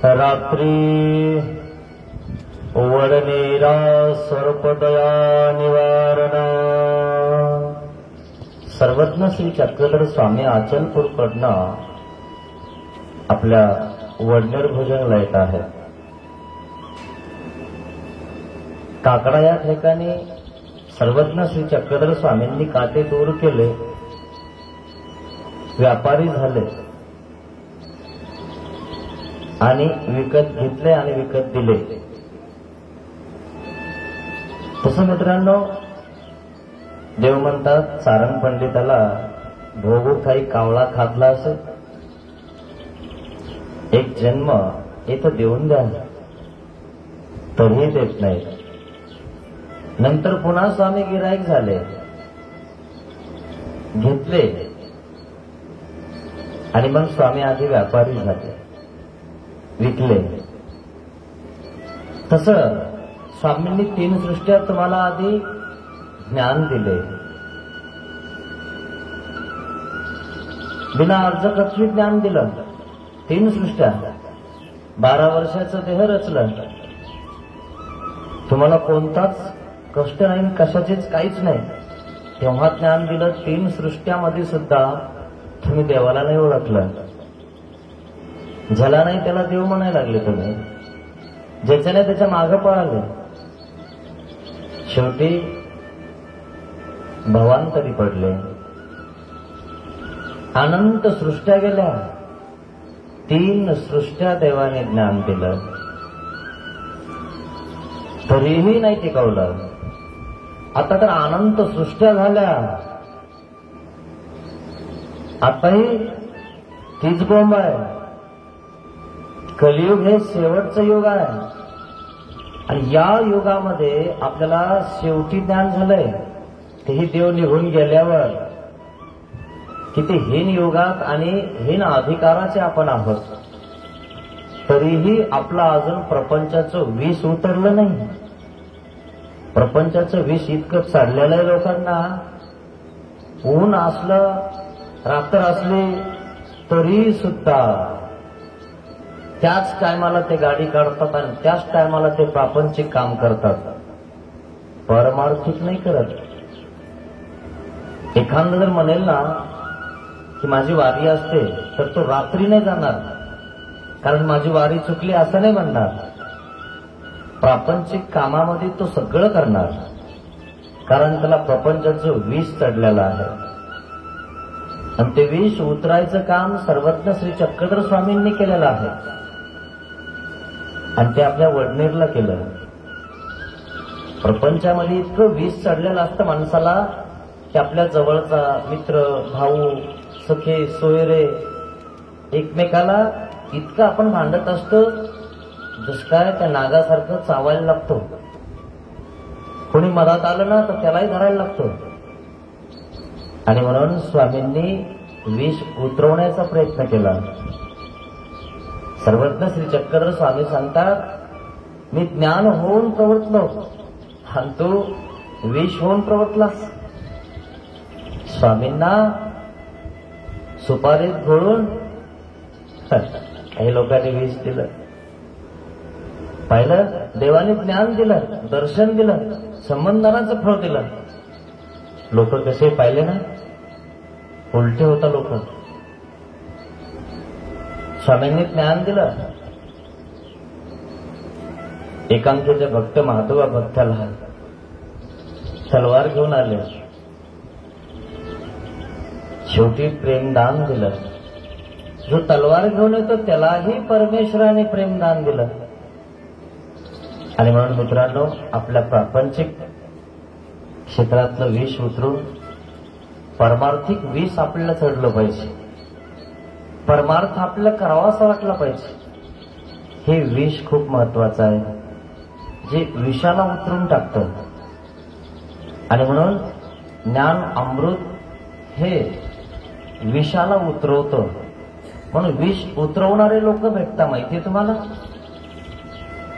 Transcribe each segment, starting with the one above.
रात्री वडनेरा सर्पदया निवारणा. सर्वज्ञ श्री चक्रधर स्वामी अचलपूरकडनं आपल्या वडनेर भोजनला येत आहे. काकडा या ठिकाणी सर्वज्ञ श्री चक्रधर स्वामींनी काटे दूर केले, व्यापारी झाले आणि विकत घेतले आणि विकत दिले. तसं मित्रांनो, देव म्हणतात सारंग पंडिताला भोगू काही कावळा खातला असेल, एक जन्म इथं देऊन द्या, तरीही देत नाही. नंतर पुन्हा स्वामी गिराईक झाले, घेतले आणि मग स्वामी आधी व्यापारी झाले, विकले. तसं स्वामींनी 3 सृष्ट्या तुम्हाला आधी ज्ञान दिले, बिना अर्ज कथवी ज्ञान दिलं. 3 सृष्ट्या, 12 वर्षाचं देह रचलं. तुम्हाला कोणताच कष्ट नाही, कशाचेच काहीच नाही, तेव्हा ज्ञान दिलं. 3 सृष्ट्यामध्ये सुद्धा तुम्ही देवाला नाही ओळखलं. ज्याला नाही त्याला देव म्हणायला लागले तुम्ही, ज्याच्याने त्याच्या मागं पळाले. शेवटी भवांतरी पडले, अनंत सृष्ट्या गेल्या. 3 सृष्ट्या देवाने ज्ञान दिलं, तरीही नाही टिकवलं. आता तर अनंत सृष्ट्या झाल्या, आताही तीच बोंब आहे. कलियुग हे शेवटचं युग आहे आणि या युगामध्ये आपल्याला शेवटी ज्ञान झालंय, तेही देव निघून गेल्यावर. किती हीन युगात आणि हीन अधिकाराचे आपण आहोत, तरीही आपलं अजून प्रपंचाचं विष उतरलं नाही. प्रपंचाचं विष इतकं चढलेलं आहे लोकांना. ऊन असलं, रात्र असली तरी सुद्धा त्याच टायमाला ते गाडी काढतात आणि त्याच टायमाला ते प्रापंचिक काम करतात, परमार्थिक नाही करत. एखादा जर म्हणेल ना की माझी वारी असते, तर तो रात्री नाही जाणार, कारण माझी वारी चुकली असं नाही म्हणणार. प्रापंचिक कामामध्ये तो सगळं करणार, कारण त्याला प्रपंचाचं विष चढलेलं आहे. आणि ते विष उतरायचं काम सर्वज्ञ श्री चक्रधर स्वामींनी केलेलं आहे आणि ते आपल्या वडनेरला केलं. प्रपंचामध्ये इतकं विष चढलेलं असतं माणसाला की आपल्या जवळचा मित्र, भाऊ, सखे, सोयरे एकमेकाला इतकं आपण भांडत असतो, जस काय त्या नागासारखं चावायला लागतो. कोणी मधात आलं ना तर त्यालाही धरायला लागतो. आणि म्हणून स्वामींनी विष उतरवण्याचा प्रयत्न केला. सर्वज्ञ श्री चक्रधर स्वामी सांगतात, मी ज्ञान होऊन प्रवर्तलो आणि तू विष होऊन प्रवर्तलास. स्वामींना सुपारीत घोळून काही लोकांनी विष दिलं. पाहिलं, देवाने ज्ञान दिलं, दर्शन दिलं, संबंधानाचं फळ दिलं. लोक कसे पाहिले ना, उलटे होता लोक. स्वामींनी ज्ञान दिलं. एकांकीचे भक्त महादेवा भक्ताला तलवार घेऊन आले, शेवटी प्रेमदान दिलं. जो तलवार घेऊन येतो त्यालाही परमेश्वराने प्रेमदान दिलं. आणि म्हणून मित्रांनो, आपल्या प्रापंचिक क्षेत्रातलं विष उतरून परमार्थिक विष आपल्याला चढलं पाहिजे. परमार्थ आपल्याला करावासा वाटला पाहिजे. हे विष खूप महत्वाचं आहे, जे विषाला उतरून टाकतं. आणि म्हणून ज्ञान अमृत हे विषाला उतरवतं. म्हणून विष उतरवणारे लोक भेटतात. माहितीये तुम्हाला?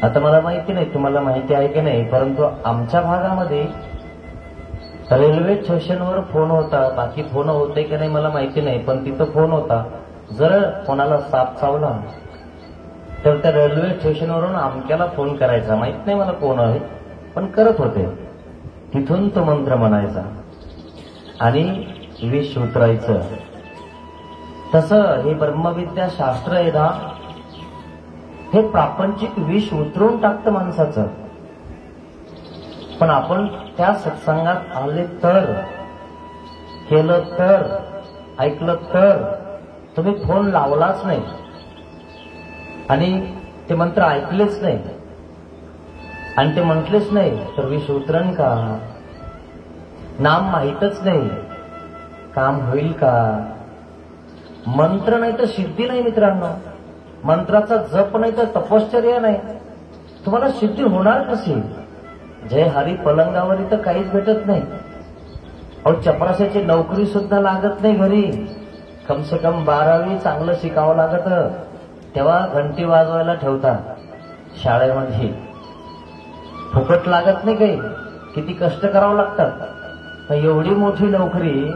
आता मला माहिती नाही तुम्हाला माहिती आहे की नाही, परंतु आमच्या भागामध्ये रेल्वे स्टेशनवर फोन होता. बाकी फोन होते की नाही मला माहिती नाही, पण तिथं फोन होता. जर कोणाला साप चावला तर त्या रेल्वे स्टेशनवरून अमक्याला फोन करायचा, माहित नाही मला कोण आहे, पण करत होते. तिथून तो मंत्र म्हणायचा आणि विष उतरायचं. तसं हे ब्रह्मविद्या शास्त्र आहे ना, हे प्रापंचिक विष उतरून टाकतं माणसाचं. पण आपण त्या सत्संगात आले तर, केलं तर, ऐकलं तर, तुम्ही फोन लावलाच नाही आणि ते मंत्र ऐकलेच नाही आणि ते म्हटलेच नाही तर विष उतरण का? नाम माहीतच नाही, काम होईल का? मंत्र नाही तर सिद्धी नाही मित्रांनो. मंत्राचा जप नाही तर तपश्चर्या नाही. तुम्हाला सिद्धी होणार कशी? जय हरी पलंगावर इथं काहीच भेटत नाही. अहो, चपराशाची नोकरी सुद्धा लागत नाही घरी. कम से कम 12वी चांगलं शिकावं लागत, तेव्हा घंटी वाजवायला ठेवतात शाळेमध्ये. फुकट लागत नाही काही, किती कष्ट करावं लागतात. पण एवढी मोठी नोकरी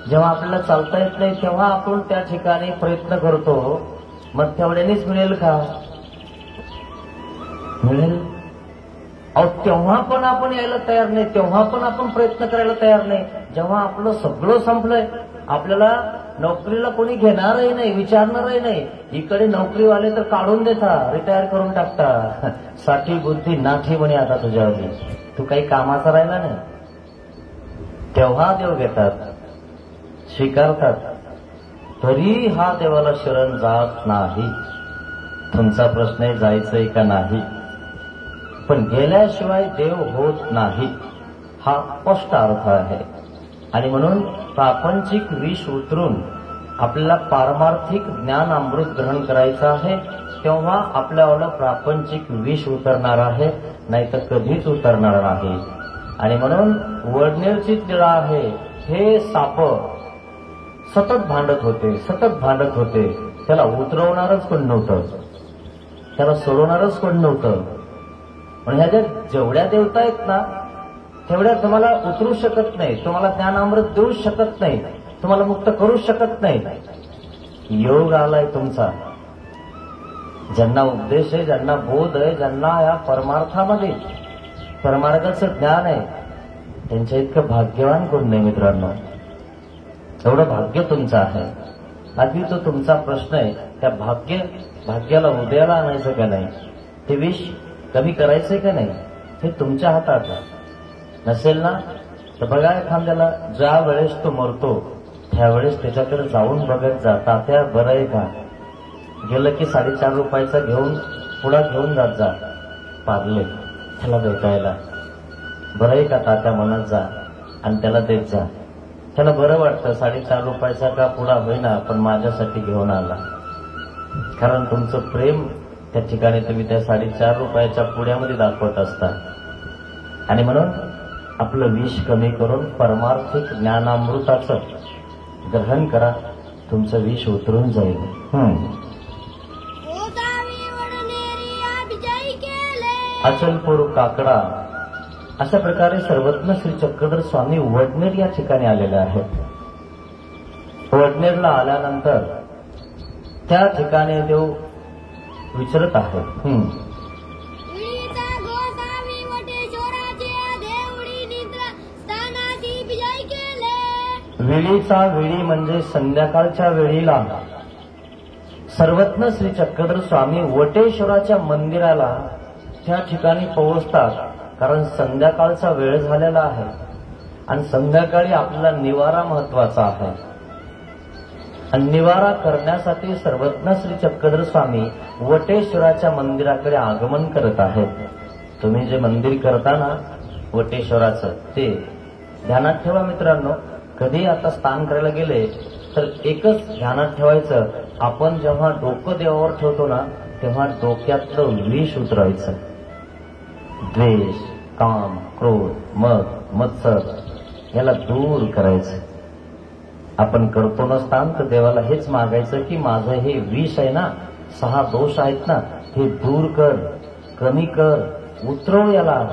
जेव्हा आपल्याला चालता येत नाही तेव्हा आपण त्या ठिकाणी प्रयत्न करतो, मग तेवढ्यानेच मिळेल का? मिळेल? अहो, तेव्हा पण आपण यायला तयार नाही, तेव्हा पण आपण प्रयत्न करायला तयार नाही. जेव्हा आपलं सगळं संपलंय, आपल्याला नोकरीला कोणी घेणारही नाही, विचारणारही नाही. इकडे नोकरीवाले तर काढून देता, रिटायर करून टाकता. साठी बुद्धी नाठी म्हणे आता तुझ्यावरती, तू काही कामाचा राहिला नाही. तेव्हा देव घेतात, स्वीकारतात. तरी हा देवाला शरण जात नाही. तुमचा प्रश्न आहे जायचंय का नाही, पण गेल्याशिवाय देव होत नाही, हा स्पष्ट अर्थ आहे. आणि म्हणून प्रापंचिक विष उतरून आपल्याला पारमार्थिक ज्ञान अमृत ग्रहण करायचं आहे, तेव्हा आपल्याला प्रापंचिक विष उतरणार आहे, नाहीतर कधीच उतरणार नाही. आणि म्हणून वडनेरची लीळा आहे. हे साप सतत भांडत होते, सतत भांडत होते. त्याला उतरवणारच कोण नव्हतं, त्याला सोडवणारच कोण नव्हतं. पण ह्या ज्या जेवढ्या देवता आहेत ना, तेवढ्या तुम्हाला उतरू शकत नाही, तुम्हाला ज्ञानामृत देऊ शकत नाही, तुम्हाला मुक्त करू शकत नाही. योग आलाय तुमचा. ज्यांना उपदेश आहे, ज्यांना बोध आहे, ज्यांना या परमार्थामध्ये परमार्गाचं ज्ञान आहे, त्यांच्या इतकं भाग्यवान कोण नाही मित्रांनो. एवढं भाग्य तुमचं आहे. आधी तो तुमचा प्रश्न आहे, त्या भाग्याला उदयाला आणायचं का नाही, ते विष कमी करायचंय का नाही, हे तुमच्या हातात आहे. नसेल ना तर बघा, एखाद्याला ज्या वेळेस तो मरतो त्यावेळेस त्याच्याकडे जाऊन बघत जा, तात्या बरं आहे का? गेलं की 4.5 रुपयाचा घेऊन पुढा घेऊन जात जा पार्ले त्याला भेटायला. बरं आहे का तात्या म्हणत जा आणि त्याला देत जा. त्याला बरं वाटतं, 4.5 रुपयाचा का पुढा होईना पण माझ्यासाठी घेऊन आला. कारण तुमचं प्रेम त्या ठिकाणी तुम्ही त्या 4.5 रुपयाच्या पुड्यामध्ये दाखवत असता. आणि म्हणून आपलं विष कमी करून परमार्थिक ज्ञानामृताचं ग्रहण करा, तुमचं विष उतरून जाईल. अचलपूर काकडा अशा प्रकारे सर्वज्ञ श्री चक्रधर स्वामी वडनेर या ठिकाणी आलेले आहेत. वडनेरला आल्यानंतर त्या ठिकाणी देव विचारत आहेत. वेळीचा वेळी म्हणजे संध्याकाळच्या वेळीला सर्वज्ञ श्री चक्रधर स्वामी वटेश्वराच्या मंदिराला त्या ठिकाणी पोहोचतात. कारण संध्याकाळचा वेळ झालेला आहे आणि संध्याकाळी आपल्याला निवारा महत्वाचा आहे. आणि निवारा करण्यासाठी सर्वज्ञ श्री चक्रधर स्वामी वटेश्वराच्या मंदिराकडे आगमन करत आहेत. तुम्ही जे मंदिर करता ना वटेश्वराचं, ते ध्यानात ठेवा मित्रांनो. कधी आता स्नान करायला गेले तर एकच ध्यानात ठेवायचं, आपण जेव्हा डोकं देवावर ठेवतो ना तेव्हा डोक्यातलं विष उतरायचं. द्वेष, काम, क्रोध, मद, मत्सर याला दूर करायचं. आपण करतो ना स्नान तर देवाला हेच मागायचं की माझं हे विष आहे ना, 6 दोष आहेत ना, हे दूर कर, कमी कर, उतरव याला.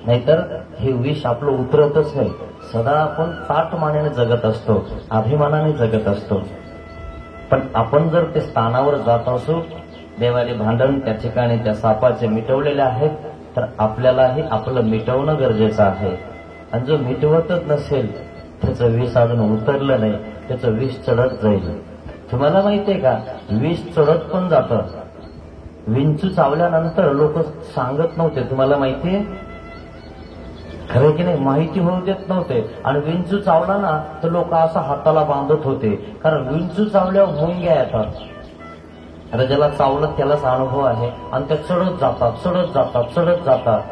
नाहीतर हे विष आपलं उतरतच नाही. सदा आपण ताटमानेने जगत असतो, अभिमानाने जगत असतो. पण आपण जर ते स्थानावर जात असू देवाने भांडण त्या ठिकाणी त्या सापाचे मिटवलेले आहेत, तर आपल्यालाही आपलं मिटवणं गरजेचं आहे. आणि जो मिटवतच नसेल त्याचं विष अजून उतरलं नाही, त्याचं विष चढत जाईल. तुम्हाला माहितीये का, विष चढत पण जातं. विंचू चावल्यानंतर लोक सांगत नव्हते, तुम्हाला माहितीये खरं की नाही, माहिती होऊ देत नव्हते. आणि विंचू चावला ना तर लोक असं हाताला बांधत होते, कारण विंचू चावल्यावर मुंग्या येतात. आता ज्याला चावलं त्यालाच अनुभव आहे. आणि त्या चढत जातात चढत जातात चढत जातात.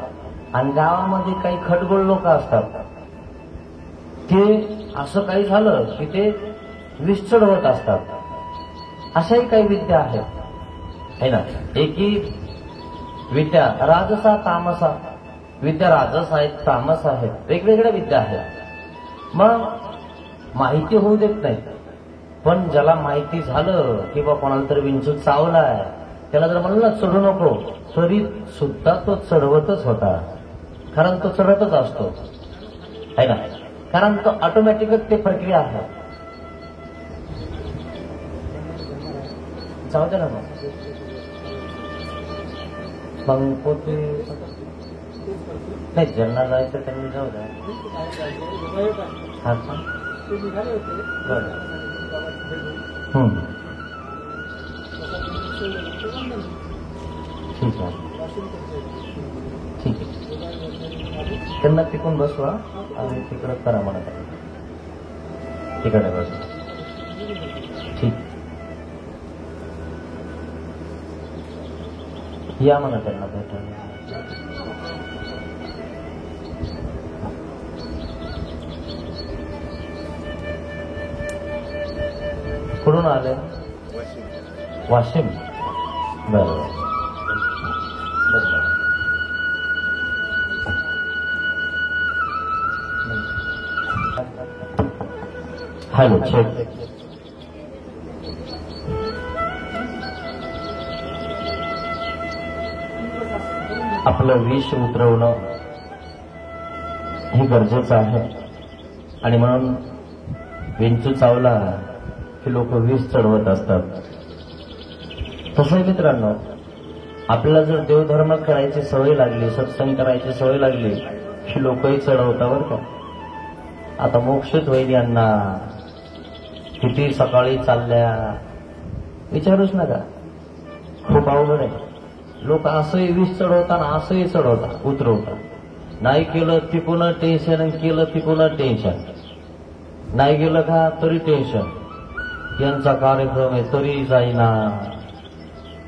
आणि गावामध्ये काही खडगोळ लोक असतात, ते असं काही झालं की ते विष चढवत असतात. अशाही काही विद्या आहेत है ना. एकी विद्या राजसा तामसा, विद्या राजस आहेत तामस आहेत, वेगवेगळ्या विद्या आहेत. मग माहिती होऊ देत नाही. पण ज्याला माहिती झालं की बा कोणाला तरी विंचू चावलाय, त्याला जर म्हणलं ना चढू नको, तरी सुद्धा तो चढवतच होता. कारण तो चढतच असतो है ना, कारण तो ऑटोमॅटिकच ते प्रक्रिया आहे. जाऊ दे ना मग पोते नाही, ज्यांना जायचं त्यांनी जाऊ द्या. हा का? बरं. ठीक आहे ठीक आहे. त्यांना तिकडून बसवा आणि तिकडं करा म्हणत आहे, तिकडे बसवा. ठीक, या म्हणा त्यांना भेटायला. कुठून आले? वाशिम. बरोबर. Hello check. आपलं विष उतरवणं हे गरजेचं आहे. आणि म्हणून विंचू चावला की लोक विष चढवत असतात. तसंही मित्रांनो, आपल्याला जर देवधर्म करायची सवय लागली, सत्संग करायची सवय लागली की लोकही चढवतात बरं का. आता मोक्षच होईल यांना, किती सकाळी चालल्या विचारूच नका, खूप अवघड आहे. लोक असंही विष चढवतात, असंही चढवतात, उतरवतात. नाही केलं तिकून टेन्शन, आणि केलं तिकून टेन्शन. नाही गेलं का तरी टेन्शन. यांचा कार्यक्रम आहे तरी जाईना,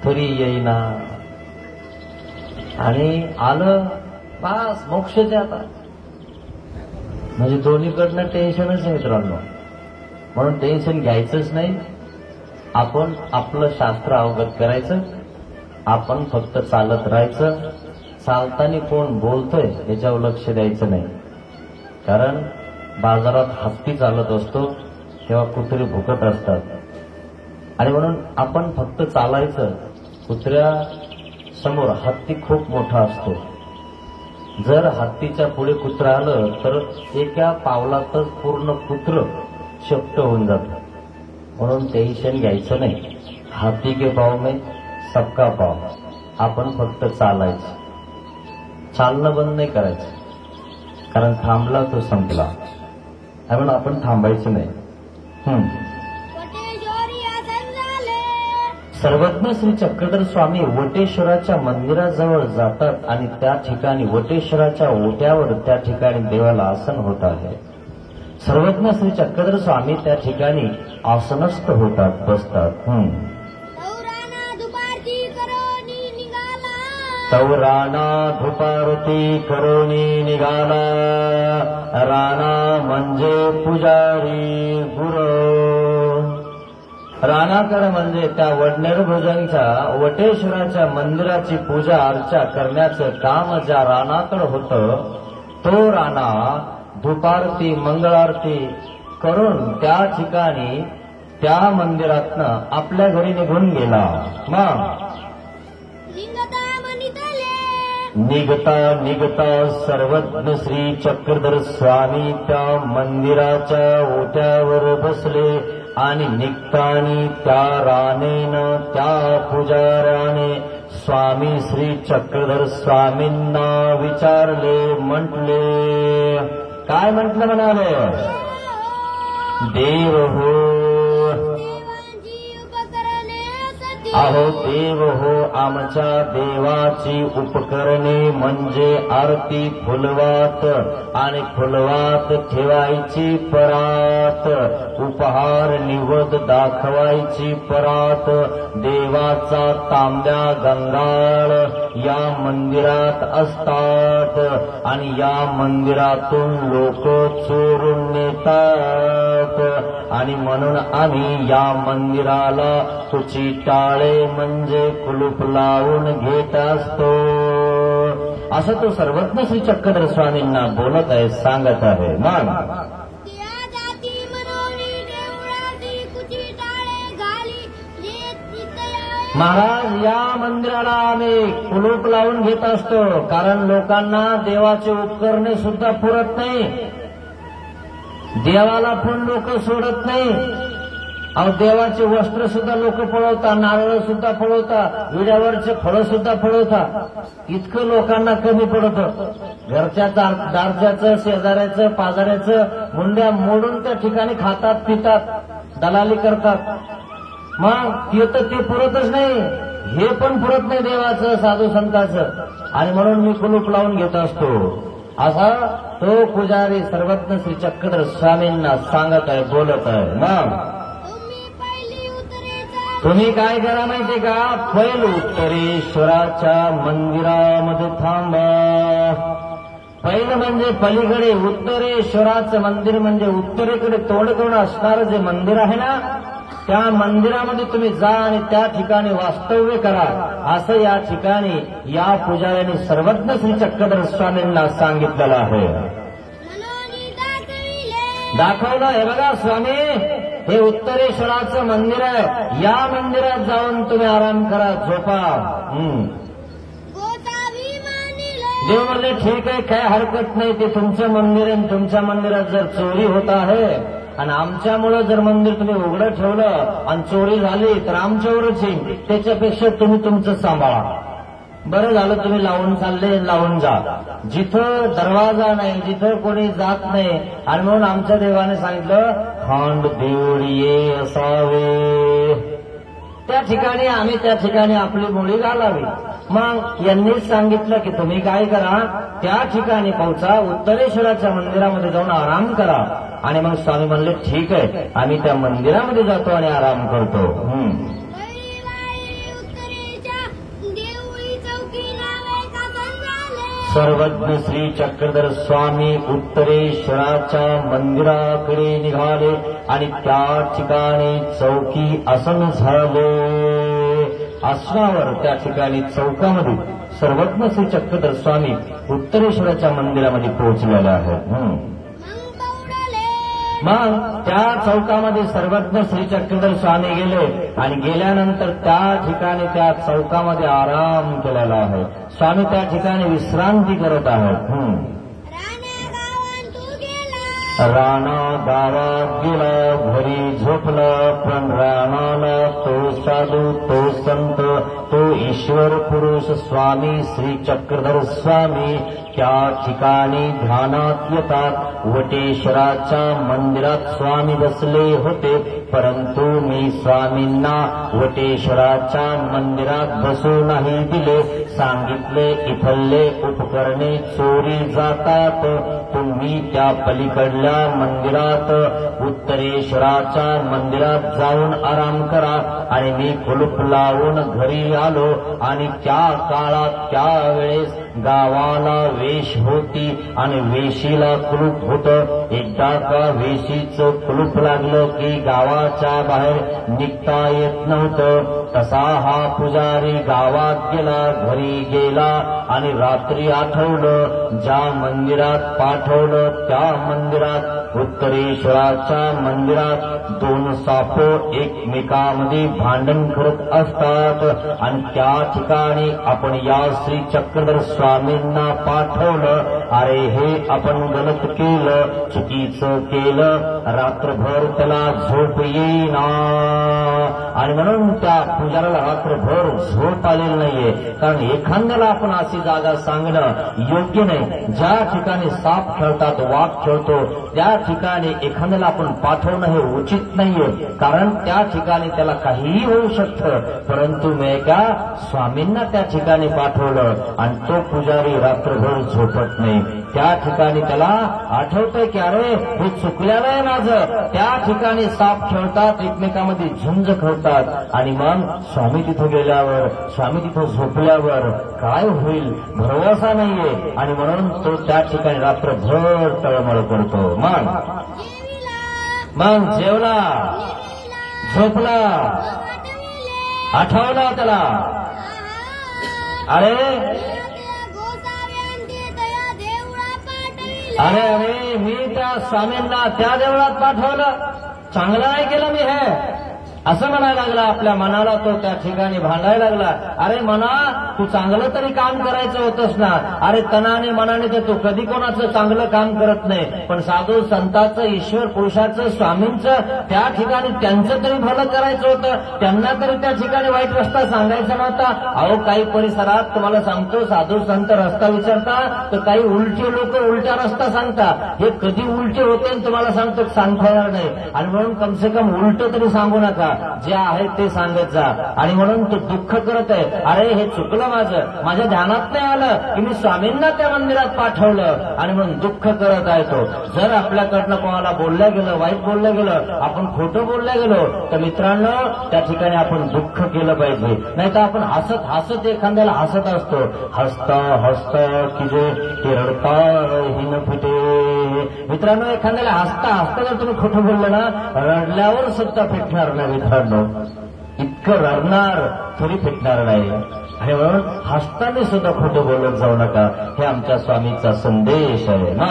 तरी येईना. आणि आलं बस मोक्षच आता. म्हणजे दोन्हीकडनं टेन्शनच आहे मित्रांनो. म्हणून टेन्शन घ्यायचंच नाही. आपण आपलं शास्त्र अवगत करायचं, आपण फक्त चालत राहायचं. चालताना कोण बोलतोय याच्यावर लक्ष द्यायचं नाही. कारण बाजारात हत्ती चालत असतो तेव्हा कुत्री भुकत असतात. आणि म्हणून आपण फक्त चालायचं. कुत्र्या समोर हत्ती खूप मोठा असतो. जर हत्तीच्या पुढे कुत्रं आलं तर एका पावलातच पूर्ण कुत्र शेपट होऊन जातं. म्हणून टेन्शन घ्यायचं नाही. हाथी के पाव में सबका पाव. आपण फक्त चालायचं. चालणं बंद नाही करायचं, कारण थांबला तो संपला. म्हणून आपण थांबायचं नाही. सर्वज्ञ श्री चक्रधर स्वामी वटेश्वराच्या मंदिराजवळ जातात आणि त्या ठिकाणी वटेश्वराच्या ओट्यावर त्या ठिकाणी देवाला आसन होत आहे. सर्वज्ञ श्री चक्रधर स्वामी त्या ठिकाणी आसनस्थ होतात, बसतात. तवराना धुपारती करोनी निघाला, राणा म्हणजे पुजारी गुरु. राणाकडे म्हणजे त्या वडनेर भुजंगच्या वटेश्वराच्या मंदिराची पूजा अर्चा करण्याचं काम ज्या राणाकडे होतं, तो राणा धुपारती मंगळारती करून त्या ठिकाणी त्या मंदिरातनं आपल्या घरी निघून गेला. मग निघता निघता सर्वज्ञ श्री चक्रधर स्वामी त्या मंदिराच्या ओट्यावर बसले आणि निघतानी त्या राणेनं त्या पुजाऱ्याने स्वामी श्री चक्रधर स्वामींना विचारले, म्हटले, काय म्हटलं म्हणाले? देव हो, अहो देव हो, आमच्या देवाची उपकरणे म्हणजे आरती फुलवात आणि फुलवात ठेवायची परात, उपहार निवद दाखवायची परात, देवाचा तांब्या गंगाळ या मंदिरात असतात आणि या मंदिरातून लोक चोरून नेतात आणि म्हणून आम्ही या मंदिराला कुचिटाळे म्हणजे कुलूप लावून घेत असतो. असं तो सर्वज्ञ श्री चक्रधर स्वामींना बोलत आहे, सांगत आहे. मग महाराज, या मंदिराला आम्ही कुलूप लावून घेत असतो कारण लोकांना देवाचे उपकरणे सुद्धा पुरत नाही, देवाला पण लोक सोडत नाही. अहो देवाचे वस्त्र सुद्धा लोक पळवतात, नारळ सुद्धा पळवतात, विड्यावरचे फळं सुद्धा पळवतात. इतकं लोकांना कमी पडतं. घरच्या दारच्याचं, शेजाऱ्याचं, पाजाऱ्याचं मुंड्या मोडून त्या ठिकाणी खातात, पितात, दलाली करतात. मग ते पुरतच नाही, हे पण पुरत नाही देवाचं, साधू संतांचं, आणि म्हणून मी कुलूप लावून घेत असतो. असा तो पुजारी सर्वज्ञ श्री चक्रधर स्वामींना सांगत आहे, बोलत आहे. मग तुम्ही काय करा माहितीये का? पैल उत्तरेश्वराच्या मंदिरामध्ये थांबा. पहिलं म्हणजे पलीकडे उत्तरेश्वराचं मंदिर म्हणजे उत्तरेकडे तोंड करून असणारं जे मंदिर आहे ना, त्या मंदिरामध्ये तुम्ही जा आणि त्या ठिकाणी वास्तव्य करा, असं या ठिकाणी या पुजाऱ्यांनी सर्वज्ञ श्री चक्रधर स्वामींना सांगितलेलं आहे. दाखवलं. हे बघा स्वामी, हे उत्तरेश्वराचं मंदिर आहे, या मंदिरात जाऊन तुम्ही आराम करा, झोपा. देव म्हणले ठीक आहे, काय हरकत नाही, ते तुमचं मंदिर आहे, तुमच्या मंदिरात जर चोरी होत आहे आणि आमच्यामुळे जर मंदिर तुम्ही उघडं ठेवलं आणि चोरी झाली तर आमच्यावरच येईल, त्याच्यापेक्षा तुम्ही तुमचं सांभाळा. बरं झालं तुम्ही लावून चालले, लावून जा. जिथं दरवाजा नाही, जिथं कोणी जात नाही, आणि म्हणून आमच्या देवाने सांगितलं खांड देवळीये असावे, त्या ठिकाणी आम्ही त्या ठिकाणी आपली मुळी घालावी. मग यांनीच सांगितलं की तुम्ही काय करा, त्या ठिकाणी पोहोचा, उत्तरेश्वराच्या मंदिरामध्ये जाऊन आराम करा. आणि मग स्वामी म्हणले ठीक आहे, आम्ही त्या मंदिरामध्ये जातो आणि आराम करतो. सर्वज्ञ श्री चक्रधर स्वामी उत्तरेश्वराच्या मंदिराकडे निघाले आणि त्या ठिकाणी चौकी आसन झाले. आसनावर त्या ठिकाणी चौकामध्ये सर्वज्ञ श्री चक्रधर स्वामी उत्तरेश्वराच्या मंदिरामध्ये पोहोचलेले आहेत. मग त्या चौकामध्ये सर्वज्ञ श्री चक्रधर स्वामी गेले आणि गेल्यानंतर त्या ठिकाणी त्या चौकामध्ये आराम केलेला आहे. स्वामी त्या ठिकाणी विश्रांती करत आहेत. राणा गावात गेला, घरी झोपला, पण राणाला तो साधू, तो संत, तो ईश्वर पुरुष स्वामी श्री चक्रधर स्वामी त्या ठिकाणी ध्यानात येतात. वटेश्वराच्या मंदिरात स्वामी बसले होते, परंतु मी स्वामींना वटेश्वराच्या मंदिरात बसू नाही दिले. सांगितले इथले उपकरणे चोरी जातात, तुम्ही त्या पलीकडल्या मंदिरात उत्तरेश्वराच्या मंदिरात जाऊन आराम करा. आणि मी कुलूप लावून घरी आलो आणि त्या काळात त्यावेळेस गावाला वेश होती आणि वेशीला कुलूप होतं. एकदा का वेशीचं कुलूप लागलं की गावाच्या बाहेर निघता येत नव्हतं. तसा हा पुजारी गावात गेला, घरी गेला आणि रात्री आठवलं, ज्या मंदिरात पाठवलं त्या मंदिरात, उत्तरेश्वराच्या मंदिरात दोन साप एकमेकांमध्ये भांडण करत असतात आणि त्या ठिकाणी आपण या श्री चक्रधर स्वामींना पाठवलं. अरे हे आपण गलत केलं, चुकीचं केलं, रात्रभर त्याला झोप येईना आणि म्हणून त्या पुजाऱ्याला रात्रभर झोप आलेली नाहीये. कारण एखाद्याला आपण अशी जागा सांगणं योग्य नाही. ज्या ठिकाणी साप खेळतात, वाघ खेळतो त्या ठिकाणी एखाद्याला आपण पाठवणं हे उचित नाहीये. कारण त्या ठिकाणी त्याला काहीही होऊ शकतं. परंतु मी का स्वामींना त्या ठिकाणी पाठवलं आणि तो पुजारी रात्रभर झोपत नाही. त्या ठिकाणी त्याला आठवतंय की अरे हे चुकलेलं आहे माझं. त्या ठिकाणी साप खेळतात, एकमेकांमध्ये झुंज खेळतात आणि मग स्वामी तिथं गेल्यावर, स्वामी तिथं झोपल्यावर काय होईल भरवसा नाहीये आणि म्हणून तो त्या ठिकाणी रात्रभर तळमळ करतो. मग जेवला, झोपला, आठवला त्याला अरे अरे अरे मी त्या स्वामींना त्या देवळात पाठवलं, चांगलं नाही केलं मी हे असं म्हणायला लागला. आपल्या मनाला तो त्या ठिकाणी भांडायला लागला. अरे मना, तू चांगलं तरी काम करायचं होतंस ना. अरे तनाने मनाने तर तू कधी कोणाचं चांगलं काम करत नाही. पण साधू संतांचं, ईश्वर पुरुषाचं, स्वामींचं त्या ठिकाणी त्यांचं तरी भलं करायचं होतं. त्यांना तरी त्या ठिकाणी वाईट रस्ता सांगायचा नव्हता. अहो काही परिसरात तुम्हाला सांगतो, साधू संत रस्ता विचारता तर काही उलटे लोक उलटा रस्ता सांगता. हे कधी उलटे होते तुम्हाला सांगतो, सांगता येणार नाही. आणि म्हणून कमसे कम उलट तरी सांगू नका, जे आहे ते सांगत जा. आणि म्हणून तो दुःख करत आहे. अरे हे चुकलं माझं, माझ्या ध्यानात नाही आलं की मी स्वामींना त्या मंदिरात पाठवलं आणि म्हणून दुःख करत आहे तो. जर आपल्याकडनं कोणाला बोलल्या गेलं, वाईट बोललं गेलं, आपण खोटं बोलल्या गेलो तर मित्रांनो त्या ठिकाणी आपण दुःख केलं पाहिजे. नाही तर आपण हसत हसत एखाद्याला हसत असतो. हसता हसता की जे रडता ही न फिटे. मित्रांनो एखाद्याला हसता हसता जर तुम्ही खोटं बोललं ना, रडल्यावर सुद्धा फिटणार नाही. मित्रांनो इतकं रडणार थोडी फिटणार नाही. आणि म्हणून हसताना सुद्धा खोटं बोलत जाऊ नका. हे आमच्या स्वामीचा संदेश आहे ना.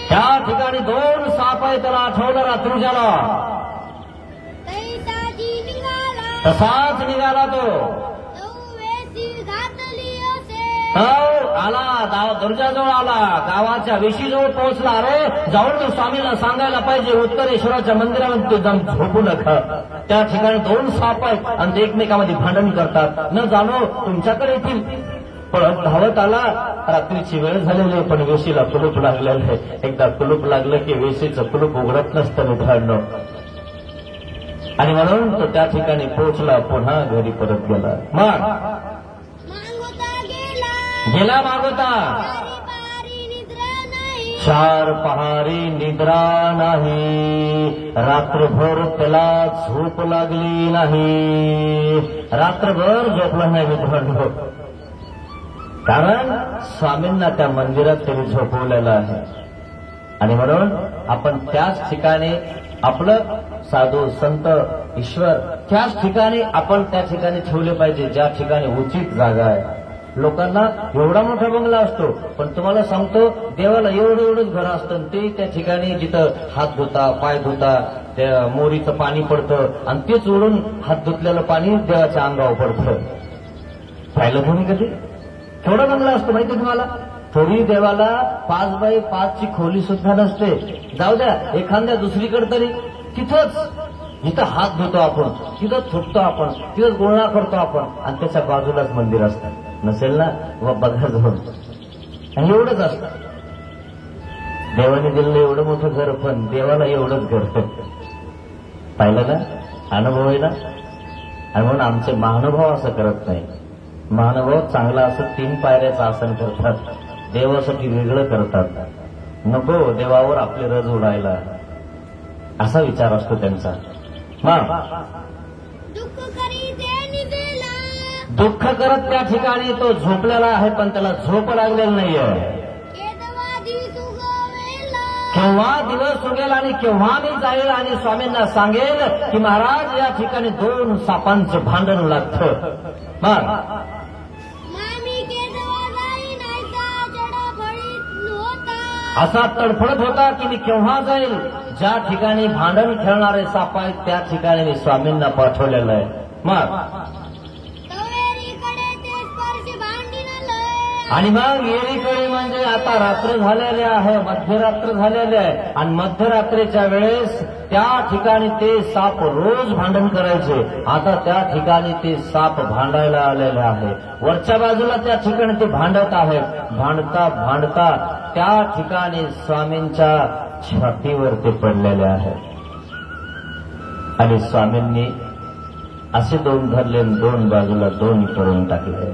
त्या ठिकाणी दोन साप आहे, त्याला आठवलं रात्रीच्याला. तसाच निघाला तो. आला दुर्जाजवळ आला, गावाच्या वेशीजवळ पोहोचला. अरे जाऊन तो स्वामीला सांगायला पाहिजे उत्तरेश्वराच्या मंदिरामध्ये जाऊन झोपू नका. त्या ठिकाणी दोन साप आहेत आणि ते एकमेकांमध्ये भांडण करतात. न जाणो तुमच्याकडे येतील. पण धावत आला. रात्रीची वेळ झालेली आहे, पण वेशीला कुलूप लागलेलं आहे. एकदा कुलूप लागलं की वेशीचं कुलूप उघडत नसतं मित्रांनो. आणि म्हणून तो त्या ठिकाणी पोहोचला, पुन्हा घरी परत गेला. मग गेला मागोता. चार पहारी निद्रा नाही, रात्रभर त्याला झोप लागली नाही. रात्रभर झोपला नाही मित्रांनो. कारण स्वामींना त्या मंदिरात त्यांनी झोपवलेलं आहे. आणि म्हणून आपण त्याच ठिकाणी आपलं साधू संत ईश्वर त्याच ठिकाणी आपण त्या ठिकाणी ठेवले पाहिजे, ज्या ठिकाणी उचित जागा आहे. लोकांना एवढा मोठा बंगला असतो, पण तुम्हाला सांगतो देवाला एवढंच घर असतं. ते त्या ठिकाणी जिथं हात धुता, पाय धुता, त्या मोरीचं पाणी पडतं आणि तेच ओढून हात धुतलेलं पाणी देवाच्या अंगावर पडतं. पाहिलं तुम्ही कधी? केवढा बंगला असतो माहिती तुम्हाला? तरी देवाला 5 बाय 5ची खोली सुद्धा नसते. जाऊ द्या एखाद्या दुसरीकडे तरी तिथंच, जिथं हात धुतो आपण, तिथंच थुकतो आपण, तिथंच गुळणा करतो आपण आणि त्याच्या बाजूलाच मंदिर असतं. नसेल ना व बघा जाऊन. आणि एवढंच असतं. देवाने दिलेलं एवढं मोठं घर, पण देवाला एवढंच घर. पाहिलं ना, अनुभव आहे ना. आणि म्हणून आमचे महानुभाव असं करत नाही. महानुभाव चांगला असं 3 पायऱ्याचं आसन करतात, देवासाठी वेगळं करतात. नको देवावर आपले रज उडायला, असा विचार असतो त्यांचा. दुःख करत त्या ठिकाणी तो झोपलेला आहे, पण त्याला झोप लागलेली नाहीये. केव्हा दिवस उगेल आणि केव्हा मी जाईल आणि स्वामींना सांगेल की महाराज या ठिकाणी 2 सापांचं भांडण लागतं. मग असा तडफडत होता की मी केव्हा जाईल. ज्या ठिकाणी भांडण खेळणारे साप आहेत त्या ठिकाणी मी स्वामींना पाठवलेलं आहे. मग आणि मग येरीकडे म्हणजे आता रात्र झालेले आहे, मध्यरात्र झालेले आहे आणि मध्यरात्रीच्या वेळेस त्या ठिकाणी ते साप रोज भांडण करायचे. आता त्या ठिकाणी ते साप भांडायला आलेले आहे. वरच्या बाजूला त्या ठिकाणी ते भांडत आहेत. भांडता भांडता त्या ठिकाणी स्वामींच्या छातीवर ते पडलेले आहेत आणि स्वामींनी असे 2 धरले, 2 बाजूला 2 करून टाकले.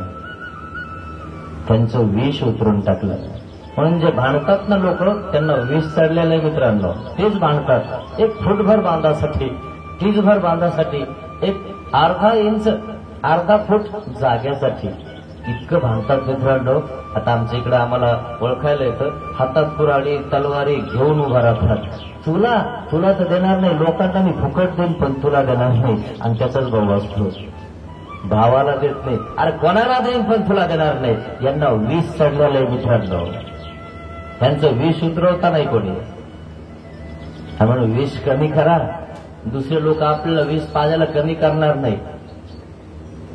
त्यांचं विष उतरून टाकलं. म्हणून जे भांडतात ना लोक, त्यांना विष चढलेलं आहे मित्रांनो. तेच भांडतात 1 फूटभर बांधासाठी, टीजभर बांधासाठी, 1 अर्धा इंच, अर्धा फूट जाग्यासाठी इतकं भांडतात मित्रांनो. आता आमच्या इकडे आम्हाला ओळखायला येतं, हातात कुऱ्हाडी तलवारी घेऊन उभा राहतात. तुला तर देणार नाही, लोकांना मी फुकट देईन पण तुला देणार नाही. आणि त्याचाच भाऊ असतो, भावाला देत नाही. अरे कोणाला देईन पण तुला देणार नाही. यांना विष चढलेलं आहे मित्रांनो. त्यांचं विष उतरवता नाही कोणी. म्हणून विष कमी करा. दुसरे लोक आपल्याला विष पाजायला कमी करणार नाही.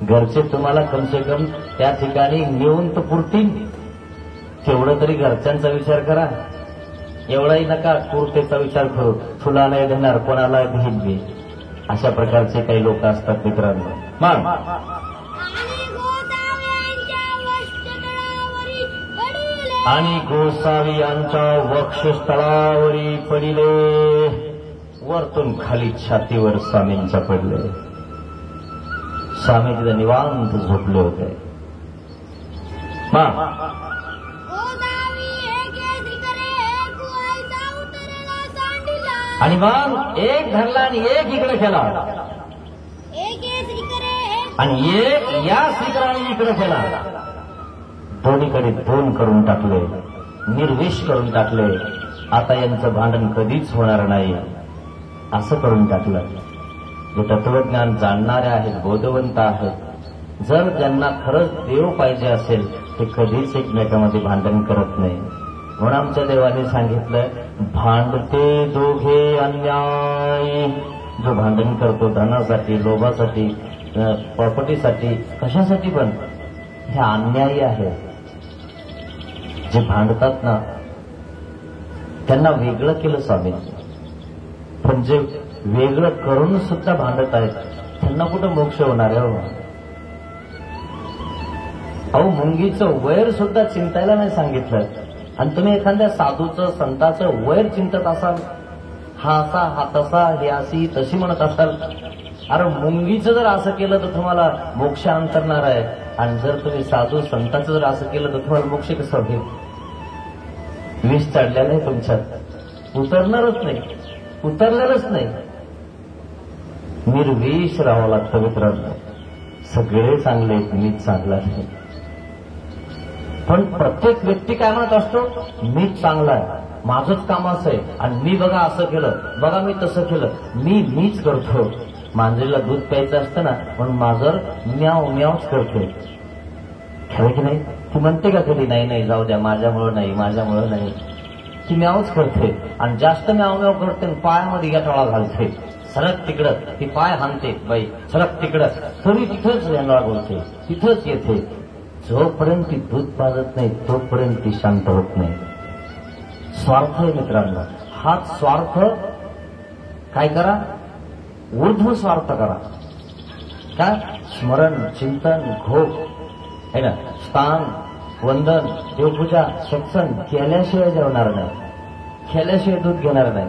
घरचे तुम्हाला कमसे कम त्या ठिकाणी नेऊन तर पुरतील, तेवढं तरी घरच्यांचा विचार करा. एवढाही नका पूर्तेचा विचार करू. तुला नाही देणार, कोणाला घेईन मी. अशा प्रकारचे काही लोक असतात मित्रांनो. मग आणि गोसावी यांच्या वक्षस्थळावरी पडिले. वरतून खाली छातीवर स्वामींच्या पडले. स्वामी तिथे निवांत झोपले होते. आणि मग 1 धरला आणि 1 इकडे केला आणि 1 या शिखराने इकडे केला. दोन्हीकडे 2 करून टाकले, निर्विष करून टाकले. आता यांचं भांडण कधीच होणार नाही असं करून टाकलं. जे तत्वज्ञान जाणणारे आहेत, बोधवंत आहेत, जर ज्यांना खरंच देव पाहिजे असेल ते कधीच एकमेकांमध्ये भांडण करत नाही. म्हणून आमच्या देवाने सांगितलं, भांडते दोघे अन्याय. जो भांडण करतो धनासाठी, लोभासाठी, प्रॉपर्टीसाठी, कशासाठी पण, हे अन्यायी आहे. जे भांडतात ना त्यांना वेगळं केलं स्वामींनी. पण जे वेगळं करून सुद्धा भांडत आहेत त्यांना कुठं मोक्ष होणार आहे. अहो मुंगीचं वैर सुद्धा चिंतायला नाही सांगितलं. आणि तुम्ही एखाद्या साधूचं, संताचं वैर चिंतत असाल, हा असा, हा तसा, हे अशी तशी म्हणत असाल. अरे मुंगीचं जर असं केलं तर तुम्हाला मोक्ष अंतरणार आहे. आणि जर तुम्ही साधू संताचं जर असं केलं तर तुम्हाला मोक्ष कसं होईल. विष चढलेलं आहे तुमच्यात, उतरणारच नाही, उतरलेलंच नाही. निर्विष राहावं लागतं मित्रांनो. सगळे चांगले आहेत, मीच चांगला आहे. पण प्रत्येक व्यक्ती काय म्हणत असतो, मीच चांगला आहे, माझंच काम असं आहे आणि मी बघा असं केलं, बघा मी तसं केलं, मीच करतो. मांजरीला दूध प्यायचं असतं ना, म्हणून मांजर म्याव म्यावच करते, खरं की नाही. ती म्हणते का कधी, नाही नाही जाऊ द्या, माझ्यामुळं नाही, माझ्यामुळं नाही. ती म्यावच करते आणि जास्त म्याव म्याव करते, पायामध्ये गटाळा घालते. सरक तिकडं, ती पाय हाणते, बाई सरक तिकडं, तरी तिथंच येणार बोलते, तिथंच येते. जोपर्यंत ती दूध पाजत नाही तोपर्यंत ती शांत होत नाही. स्वार्थ आहे मित्रांनो. हाच स्वार्थ काय करा, ऊर्ध्व स्वार्थ करा. काय स्मरण, चिंतन, घोष है ना, स्थान, वंदन, देवपूजा, सत्संग केल्याशिवाय जेवणार नाही, केल्याशिवाय दूध घेणार नाही.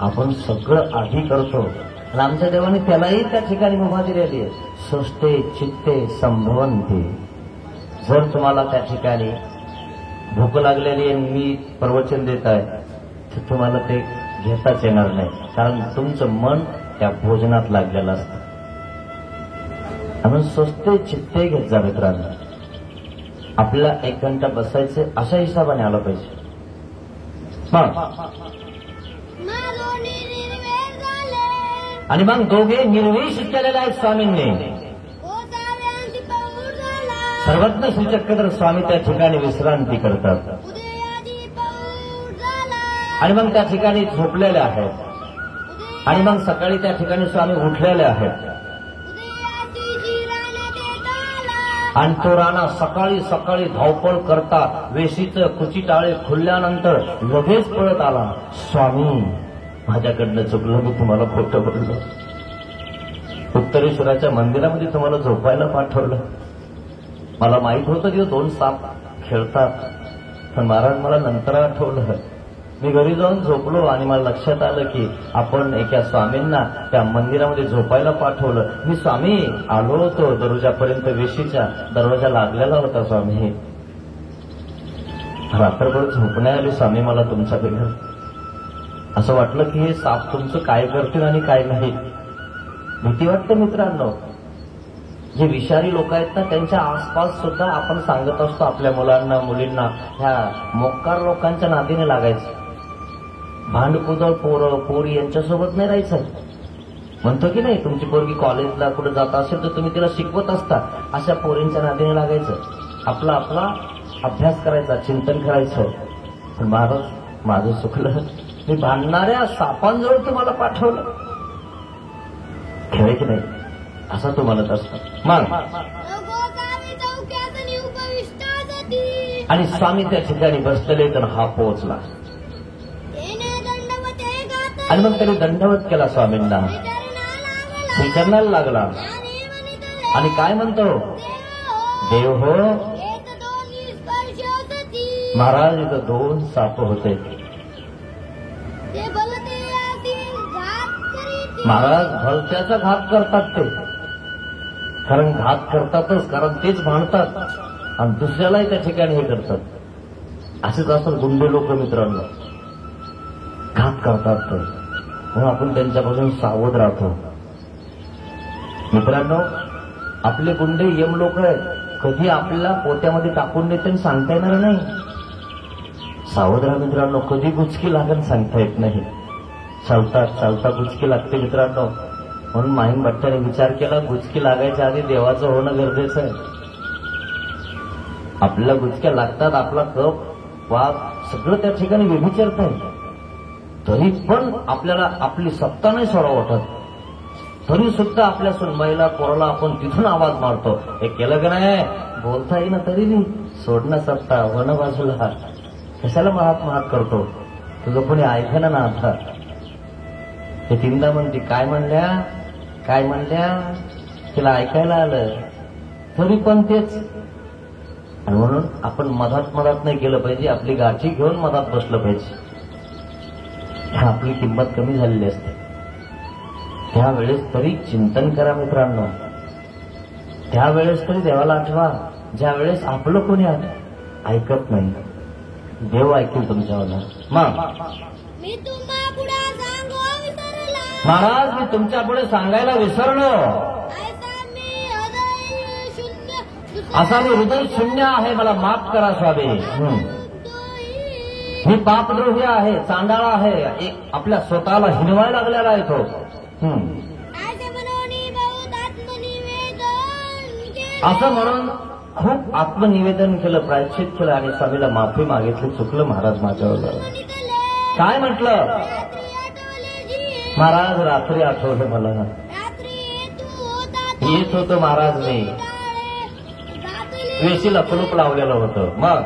आपण सगळं आधी करतो आणि आमच्या देवाने त्यालाही त्या ठिकाणी मुभा दिलेली आहे. सृष्टे चित्ते संभवन्ते. जर तुम्हाला त्या ठिकाणी भूक लागलेली आहे मी प्रवचन देत आहे तर तुम्हाला ते घेताच येणार नाही, कारण तुमचं मन त्या भोजनात लागलेलं असतं. म्हणून स्वस्ते चित्ते घेत जा मित्रांनो. आपल्याला 1 घंटा बसायचे अशा हिशोबाने आलं पाहिजे. आणि मग दोघे निर्वेश केलेले आहेत स्वामींनी. सर्वज्ञ श्रीचक्रधर स्वामी त्या ठिकाणी विश्रांती करतात आणि मग त्या ठिकाणी झोपलेले आहेत. आणि मग सकाळी त्या ठिकाणी स्वामी उठलेले आहेत. आणि तो राणा सकाळी सकाळी धावपळ करता वेशीचं कुचिटाळे खुलल्यानंतर लगेच पळत आला. स्वामी, माझ्याकडनं चुकलं, मी तुम्हाला खोटं बोललो. उत्तरेश्वराच्या मंदिरामध्ये तुम्हाला झोपायला पाठवलं. मला माहित होतं की 2 साप खेळतात, पण महाराज मला नंतर आठवलं. मी घरी जाऊन झोपलो आणि मला लक्षात आलं की आपण एका स्वामींना त्या मंदिरामध्ये झोपायला पाठवलं. मी स्वामी आलो होतो दरवाजापर्यंत, वेशीच्या दरवाजा लागलेला होता. स्वामी, रात्रभर झोप नाही आली स्वामी मला तुमच्या बिगर. असं वाटलं की हे साप तुमचं काय करतील आणि काय नाही. भीती वाटते मित्रांनो. जे विषारी लोक आहेत ना, त्यांच्या आसपास सुद्धा आपण सांगत असतो आपल्या मुलांना मुलींना, ह्या मोक्कार लोकांच्या नादीने लागायचं. भांडकुदळ पोरं पोरी यांच्यासोबत नाही राहायचं. म्हणतो की नाही, तुमची पोरगी कॉलेजला कुठे जात असेल तर तुम्ही तिला शिकवत असता, अशा पोरींच्या नादीने लागायचं. आपला आपला अभ्यास करायचा, चिंतन करायचं. पण महाराज, माझं चुकलं, मी भांडणाऱ्या सापांजवळ तुम्हाला पाठवलं. खेळ की नाही, असा तो म्हणत असतो. मग आणि स्वामी त्या ठिकाणी बसलेले तर हा पोहोचला आणि मग त्याने दंडवत केला स्वामींना, स्वीकारण्याला लागला. आणि काय म्हणतो, देव हो. महाराज, इथं 2 साप होते. महाराज भलत्याचा घात करतात ते, कारण घात करतातच, कारण तेच भांडतात आणि दुसऱ्यालाही त्या ठिकाणी हे करतात. असेच असतात गुंडे लोक मित्रांनो, घात करतात ते, म्हणून आपण त्यांच्यापासून सावध राहतो. मित्रांनो, आपले गुंडे यम लोक आहेत, कधी आपल्याला पोत्यामध्ये टाकून देते सांगता येणार नाही. सावध राहा मित्रांनो, कधी गुचकी लागेल सांगता येत नाही. चालता चालता गुचकी लागते मित्रांनो. म्हणून माहीम भट्टाने विचार केला, गुचकी लागायच्या आधी देवाचं होणं गरजेचं आहे. आपल्याला गुचक्या लागतात, आपला कप वाघ सगळं त्या ठिकाणी व्यभिचारत आहे, तरी पण आपल्याला आपली सत्ता नाही सोडा वाटत. तरी सुद्धा आपल्या सुनबाईला पोराला आपण तिथून आवाज मारतो, हे केलं का नाही, बोलता येईना तरी नाही, सोडणं सत्ता, होणं बाजूला, कशाला महात करतो, तुझं कोणी ऐकेना ना. आता हे 3दा म्हणते, काय म्हणल्या, तिला ऐकायला आलं तरी पण तेच. आणि म्हणून आपण मधात नाही गेलं पाहिजे, आपली गाठी घेऊन मधात बसलं पाहिजे. आपली किंमत कमी झालेली असते. त्यावेळेस तरी चिंतन करा मित्रांनो, त्यावेळेस तरी देवाला आठवा, ज्या वेळेस आपलं कोणी ऐकत नाही. देव ऐकेल तुमच्यावर. महाराज, मी तुमच्या पुढे सांगायला विसरलो, असा मी हृदय शून्य आहे, मला माफ करा स्वामी. मी पापद्रोही आहे, चांडाळा आहे, आपल्या स्वतःला हिनवायला लागलेला आहे तो. असं म्हणून खूप आत्मनिवेदन केलं, प्रायश्चित केलं आणि स्वामीला माफी मागितली. चुकलं महाराज माझ्यावर. काय म्हटलं महाराज, रात्री आठवलं मला, येत होतं महाराज, मी वेशीला कुलूप लावलेलं होतं. मग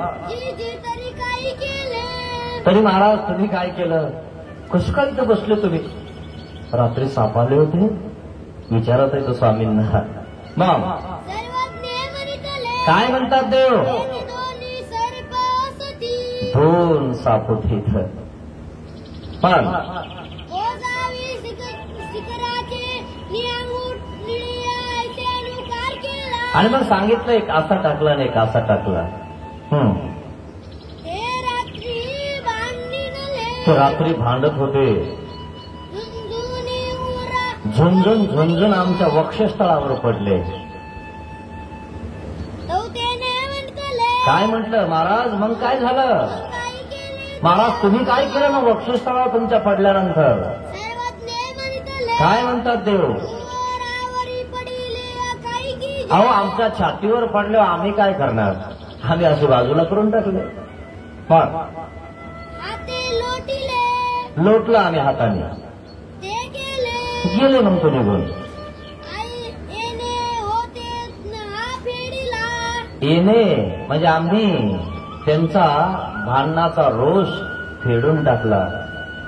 तरी महाराज तुम्ही काय केलं, कसं काय इथं बसले तुम्ही, रात्री साप आले होते, विचारत आहे तो स्वामींना. मग काय म्हणतात देव, 2 साप होते इथं. पण आणि मग सांगितलं, एक असा टाकला आणि एक असा टाकला. ते रात्री भांडत होते, झुंझुन आमच्या वक्षस्थळावर पडले. काय म्हटलं महाराज, मग काय झालं, महाराज तुम्ही काय केलं ना वक्षस्थळावर तुमच्या पडल्यानंतर? काय म्हणतात देव? अहो आमच्या छातीवर पडल्यावर आम्ही काय करणार? आम्ही अशी बाजूला करून टाकले. पण लोटलं आम्ही हाताने, गेले मग तो निघून. येणे म्हणजे आम्ही त्यांचा भांडणाचा रोष फेडून टाकला.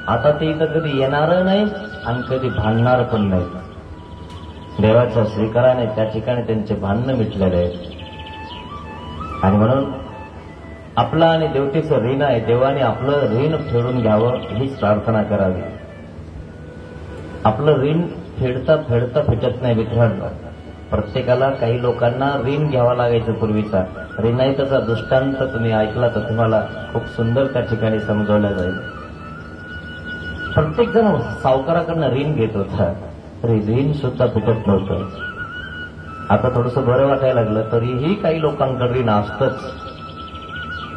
आता ते इथं कधी येणार नाही आणि कधी भांडणार पण नाही. देवाच्या स्वीकाराने त्या ठिकाणी त्यांचे भांडणं मिटलेले आहेत. आणि म्हणून आपलं आणि देवतेचं ऋण आहे, देवाने आपलं ऋण फेडून घ्यावं हीच प्रार्थना करावी. आपलं ऋण फेडता फेडता फिटत नाही मित्रांनो. प्रत्येकाला काही लोकांना ऋण घ्यावं लागायचं पूर्वीचा. ऋणाईचा दृष्टांत तुम्ही ऐकला तर तुम्हाला खूप सुंदर त्या ठिकाणी समजवलं जाईल. प्रत्येक जण सावकाराकडनं ऋण घेत होता, तरी ऋण सुद्धा फिटत नव्हतं. आता थोडंसं बरं वाटायला लागलं तरीही काही लोकांकडे ऋण असतंच.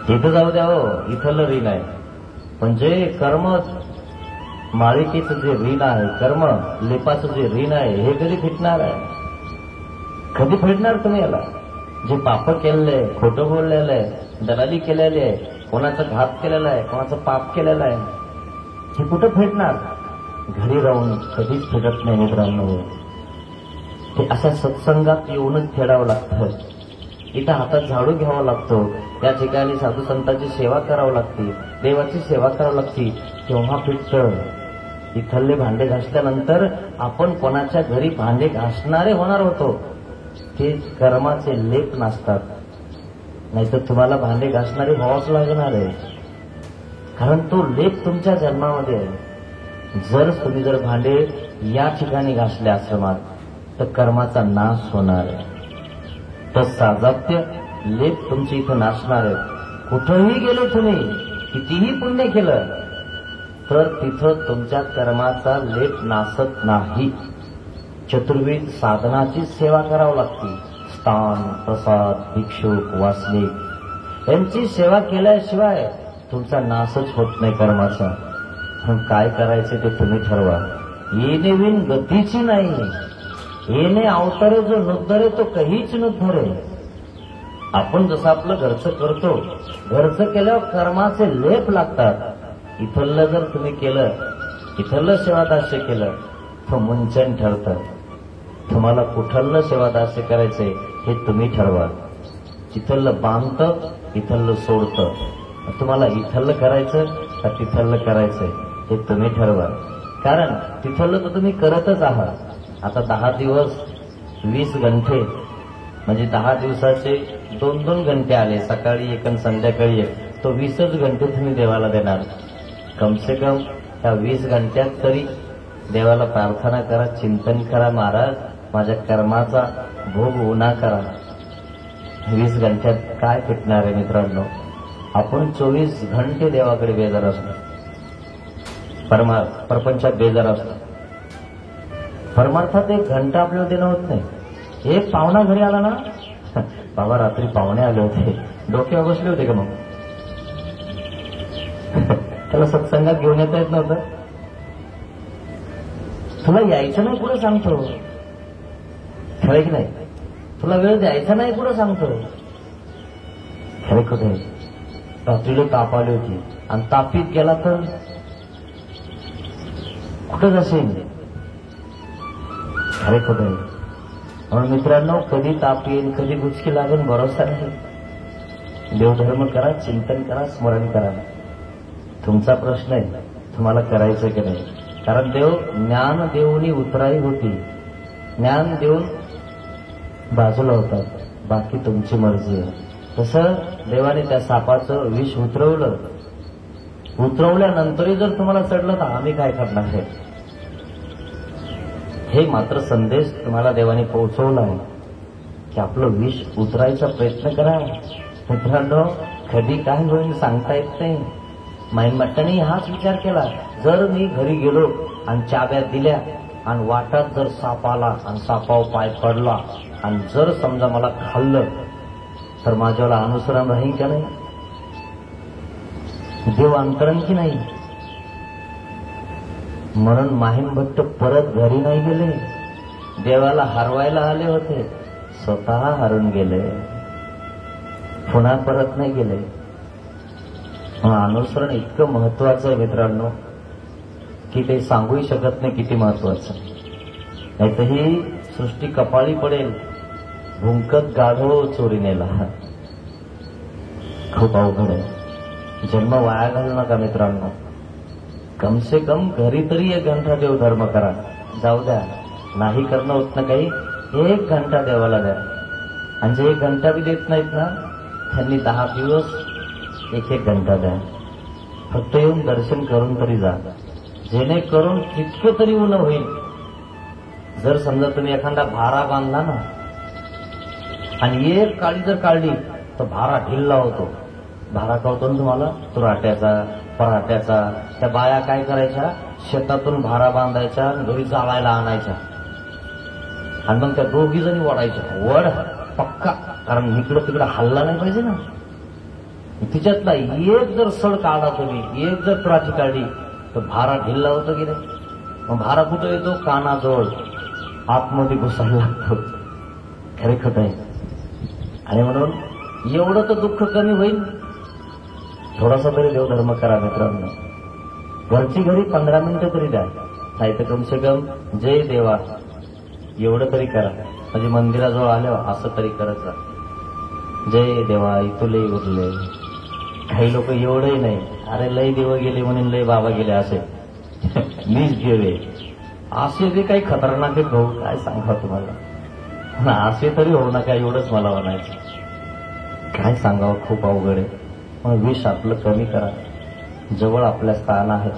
इथं जाऊ द्या हो, इथलं ऋण आहे. म्हणजे कर्म मालिकेचं जे ऋण आहे, कर्म लेपाचं जे ऋण आहे, हे कधी फिटणार आहे? कधी फेडणार तुम्ही याला? जे पाप केलेलं आहे, खोटं बोललेलं आहे, दलाली केलेली आहे, कोणाचा घात केलेला आहे, कोणाचं पाप केलेलं आहे, हे कुठं फेडणार? घरी राहून कधीच फेडत नाही मित्रांनो. ते अशा सत्संगात येऊनच फेडावं लागतं. इथं हातात झाडू घ्यावा लागतो, त्या ठिकाणी साधू संतांची सेवा करावी लागते, देवाची सेवा करावी लागते, तेव्हा फिटतं. इथले भांडे घासल्यानंतर आपण कोणाच्या घरी भांडे घासणारे होणार होतो. ते कर्माचे लेप नसतात, नाहीतर तुम्हाला भांडे घासणारे व्हावंच लागणार आहे. कारण तो लेप तुमच्या जन्मामध्ये आहे. तुम्ही जर भांडे या ठिकाणी घासले आश्रमात तर कर्माचा नाश होणार आहे. तर साजाप्य लेप तुमची इथं नाशणार आहे. कुठंही गेले तुम्ही, कितीही पुण्य केलं तर तिथं तुमच्या कर्माचा लेप नासत नाही. चतुर्विध साधनाची सेवा करावी लागते. स्थान, प्रसाद, भिक्षुक, वासनिक यांची सेवा केल्याशिवाय तुमचा नाशच होत नाही कर्माचा. काय करायचे ते तुम्ही ठरवा. येणे विण गतीची नाही, येणे अवतरे जो नुद्धरे तो कहीच नुद्धरे. आपण जसं आपलं घरचं करतो, घरचं केल्यावर कर्माचे लेप लागतात. इथलं जर तुम्ही केलं, इथलं सेवादास्य केलं तर मुंचन ठरतं. तुम्हाला कुठलं सेवादास्य करायचंय हे तुम्ही ठरवा. तिथलं बांधतं, इथलं सोडतं. तुम्हाला इथलं करायचं का तिथलं करायचंय हे तुम्ही ठरवा. कारण तिथलं तर तुम्ही करतच आहात. आता 10 दिवस 20 घंटे म्हणजे 10 दिवसाचे 2-2 घंटे आले, सकाळी एक आणि संध्याकाळी एक, तो 20च घंटे तुम्ही देवाला देणार. कमसे कम त्या 20 घंट्यात तरी देवाला प्रार्थना करा, चिंतन करा, महाराज माझ्या कर्माचा भोग उन्हा करा. 20 घंट्यात काय फिटणार आहे मित्रांनो? आपण 24 घंटे देवाकडे बेजार असतो, प्रपंचात बेजार असतो. परमार्थात 1 घंटा आपल्याला देणं होत नाही. एक पाहुणा घरी आला ना, बाबा रात्री पाहुणे आले होते, डोक्यावर बसले होते का मग? त्याला सत्संगात घेऊन येता येत नव्हतं. तुला यायचं नाही पुढे सांगतो, खरं की नाही? तुला वेळ द्यायचा नाही पुढे सांगतो, खरे कुठे? रात्रीला ताप आली होती आणि तापीत गेला तर कुठं जाशील? खरे कुठे? म्हणून मित्रांनो, कधी ताप येईल, कधी गुचकी लागेल भरोसा नाही. देवधर्म करा, चिंतन करा, स्मरण करा. तुमचा प्रश्न आहे तुम्हाला करायचं की नाही. कारण देव ज्ञान देऊनी उतराई होती, ज्ञान देऊन बाजूला होतात, बाकी तुमची मर्जी आहे. तसं देवाने त्या सापाचं विष उतरवलं. उतरवल्यानंतरही जर तुम्हाला चढलं तर आम्ही काय करणार आहे? हे मात्र संदेश तुम्हाला देवाने पोहोचवला आहे की आपलं विष उतरायचा प्रयत्न करा. मित्रांनो, कधी काय होईल सांगता येत नाही. माईमट्टाने हाच विचार केला, जर मी घरी गेलो आणि चाब्या दिल्या आणि वाटात जर साप आला आणि सापावर पाय पडला आणि जर समजा मला खाल्लं तर माझ्याला अनुसरण राहील का नाही? देव अंतरण की नाही. म्हणून माहीमभट्ट परत घरी नाही गेले. देवाला हरवायला आले होते, स्वतः हरून गेले, पुन्हा परत नाही गेले. अनुसरण इतकं महत्वाचं आहे मित्रांनो की ते सांगूही शकत नाही किती महत्वाचं. नाही तर ही सृष्टी कपाळी पडेल. भुंकत गाढव चोरी नेला. खूप अवघड आहे. जन्म वाया घालू नका मित्रांनो. कम से कम घरी तरी 1 घंटा देवधर्म करा. जाऊ द्या, नाही करणं होत ना काही, 1 घंटा देवाला द्या. आणि जे 1 घंटा बी देत नाहीत ना त्यांनी 10 दिवस 1-1 घंटा द्या. फक्त येऊन दर्शन करून तरी जा, जेणेकरून तितकं तरी उन होईल. जर समजा तुम्ही एखादा भारा बांधला ना आणि 1 काळी जर काढली तर भारा ढिल्ला होतो. भारा कळतो ना तुम्हाला, तुराट्याचा, पराठ्याचा. त्या बाया काय करायच्या, शेतातून भारा बांधायच्या, घरी जाळायला आणायच्या आणि मग त्या 2 जणी ओढायच्या. वड पक्का, कारण इकडं तिकडं हल्ला नाही पाहिजे ना. तिच्यातला 1 जर सड काढला तुम्ही, 1 जर तुराठी काढली तर भारा ढिल्ला होतो की नाही. मग भारा कुठं येतो, कानाजवळ आतमध्ये घुसायला लागतो. खरे खोटं आहे. आणि म्हणून एवढं तर दुःख कमी होईल. थोडासा तरी देवधर्म करा मित्रांनो. घरची घरी 15 मिनिटं तरी द्या, नाही तर कम से कम जय देवा एवढं तरी करा. म्हणजे मंदिराजवळ आल्यावर असं तरी करत जा, जय देवा इथुले उरले. काही लोक एवढंही नाही, अरे लय देव गेले म्हणून लय बाबा गेले असे मीच गेले असे जे काही खतरनाक आहेत भाऊ, काय सांगा तुम्हाला. असे तरी होऊ नका एवढंच मला म्हणायचं. काय सांगावं, खूप अवघड आहे. मग विष आपलं कमी करा. जवळ आपल्या स्थान आहे,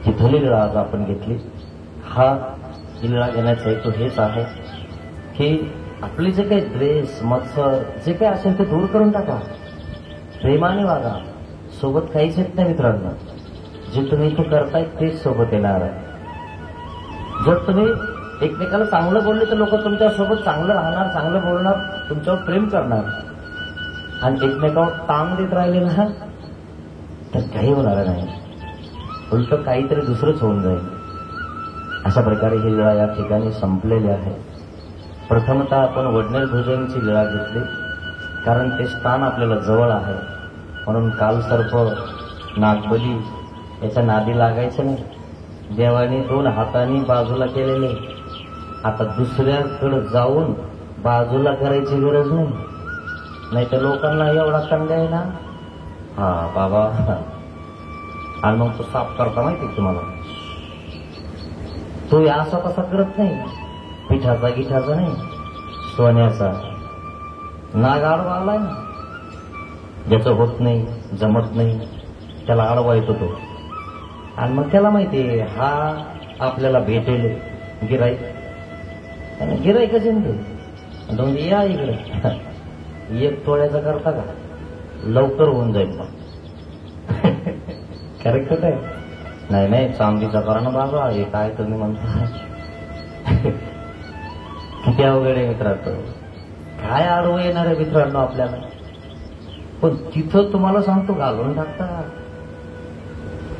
तिथली लीळा आज आपण घेतली. हा लीळा घेण्याचा हेतू हेच आहे की आपले जे काही द्वेष, मत्सर जे काही असेल ते दूर करून टाका. प्रेमाने वागा. सोबत काहीच येत नाही मित्रांनो. जे तुम्ही इथे करताय तेच सोबत येणार आहे. जर तुम्ही एकमेकाला चांगलं बोलले तर लोक तुमच्यासोबत चांगलं राहणार, चांगलं बोलणार, तुमच्यावर प्रेम करणार. आणि एकमेकावर ताण देत राहिले ना तर काही होणार नाही, उलट काहीतरी दुसरंच होऊन जाईल. अशा प्रकारे ही लीळा या ठिकाणी संपलेली आहे. प्रथमतः आपण वडनेर भुजंगची लीळा घेतली कारण ते स्थान आपल्याला जवळ आहे. म्हणून कालसर्प, नागबली याच्या नादी लागायचं नाही. देवाने 2 हातांनी बाजूला केलेले. आता दुसऱ्याकडे जाऊन बाजूला करायची गरज नाही. नाही तर लोकांना एवढा कंड्या आहे ना, हा बाबा. आणि मग तो साफ करता माहिती तुम्हाला, तो असा तसा करत नाही. पिठाचा गिठाचा नाही, सोन्याचा. नाग आडवा आलाय ना, ज्याचं होत नाही, जमत नाही, त्याला आडवा येतो तो. आणि मग त्याला माहितीये हा आपल्याला भेटेल गिराईक. त्याने गिराईकच येते दोन या इकडे 1 तोळ्याचा करता का, लवकर होऊन जाईल. मग करेक्ट आहे. नाही नाही चांदीचा करा ना बाबा, हे काय तुम्ही म्हणता. किती अवघड आहे मित्रांनो. काय आडवं येणार आहे मित्रांनो आपल्याला. पण तिथं तुम्हाला सांगतो घालून टाकतात.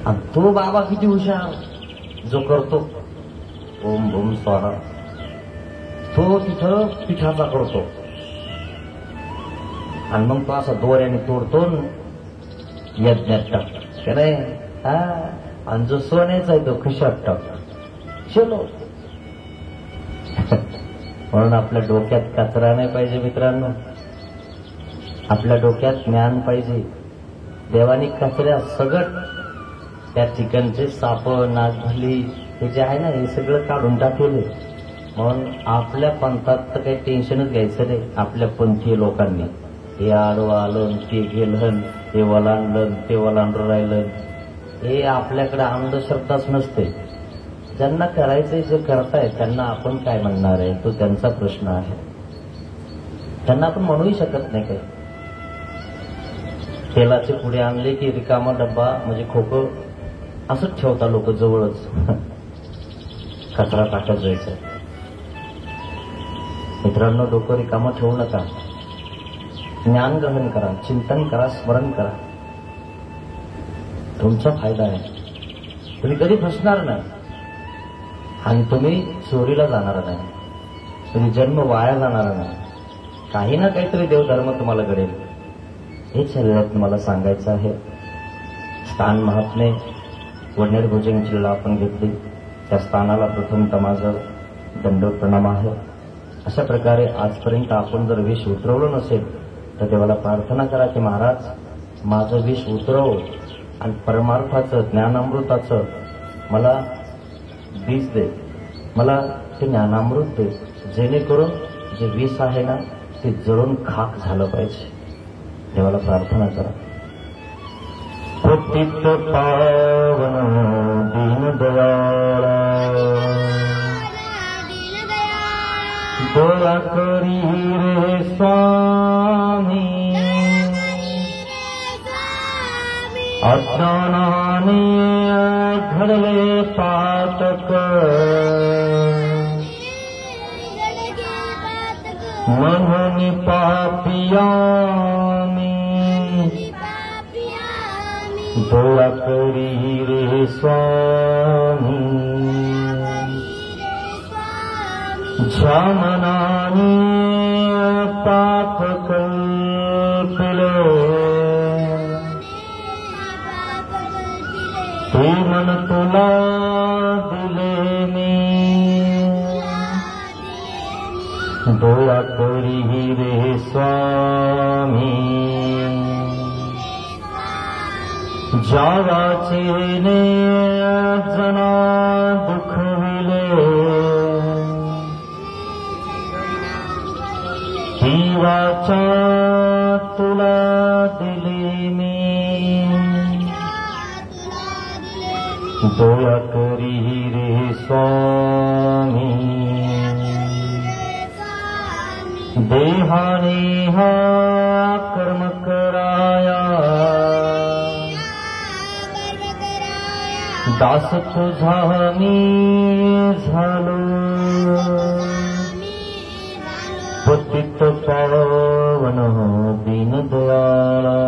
आणि तो बाबा किती हुशार, जो करतो ओम भूम स्वाहा, तो तिथं पिठाचा करतो. आणि मग तो असा दोऱ्याने तोडतो यज्ञात टाकतो नाही. हा, आणि जो सोन्याचा आहे तो खिशात टाकतो. चलो. म्हणून आपल्या डोक्यात कचरा नाही पाहिजे मित्रांनो. आपल्या डोक्यात ज्ञान पाहिजे. देवानी कचऱ्या सगळं त्या ठिकाणचे साप, नागभली हे जे आहे ना हे सगळं काढून टाकले. म्हणून आपल्या पंथात तर काही टेन्शनच घ्यायचं नाही. आपल्या पंथीय लोकांनी हे आडवं आलं, ते गेलं, हे वलांडलं, ते वलांडून राहिलं, हे आपल्याकडे अंधश्रद्धाच नसते. ज्यांना करायचंय, जे करताय त्यांना आपण काय म्हणणार आहे, तो त्यांचा प्रश्न आहे. त्यांना आपण म्हणूही शकत नाही काही. तेलाचे पुढे आणले की रिकामा डब्बा म्हणजे खोकं असंच ठेवता लोक जवळच. कचरा टाकत जायचं. मित्रांनो, डोकं रिकामं ठेवू नका. ज्ञान ग्रहण करा, चिंतन करा, स्मरण करा. तुमचा फायदा आहे. तुम्ही कधी फसणार नाही आणि तुम्ही चोरीला जाणार नाही. तुम्ही जन्म वाया जाणार नाही. काही ना काहीतरी देवधर्म तुम्हाला घडेल. हेच शरीरात मला सांगायचं आहे. स्थान महात्मे वडनेर भुजंग जिल्हा आपण घेतली. त्या स्थानाला प्रथमतः माझं दंडवत प्रणाम आहे. अशा प्रकारे आजपर्यंत आपण जर विष उतरवलं नसेल तर देवाला प्रार्थना करा की महाराज माझं विष उतरव आणि परमार्थाचं ज्ञानामृताचं मला बीज दे, मला ते ज्ञानामृत दे, जेणेकरून जे विष आहे ना ते जळून खाक झालं पाहिजे. देवाला प्रार्थना करा. पतित पावन दीनदयाळा दया करी रे स्वामी, अज्ञानाने घडले पातक, म्हणून पापियामी दया करी रे स्वामी. ज्या मनाने पाप कल्पिले ते मन तुला दिले मी, दया करी रे स्वामी. ज्या वाचेने जना दुखविले ही वाचा तुला दिली मी, दया करी रे स्वामी. देहाने हा कर्म कराया दास तुझा मी झालो, पतित पावन दीनदयाळा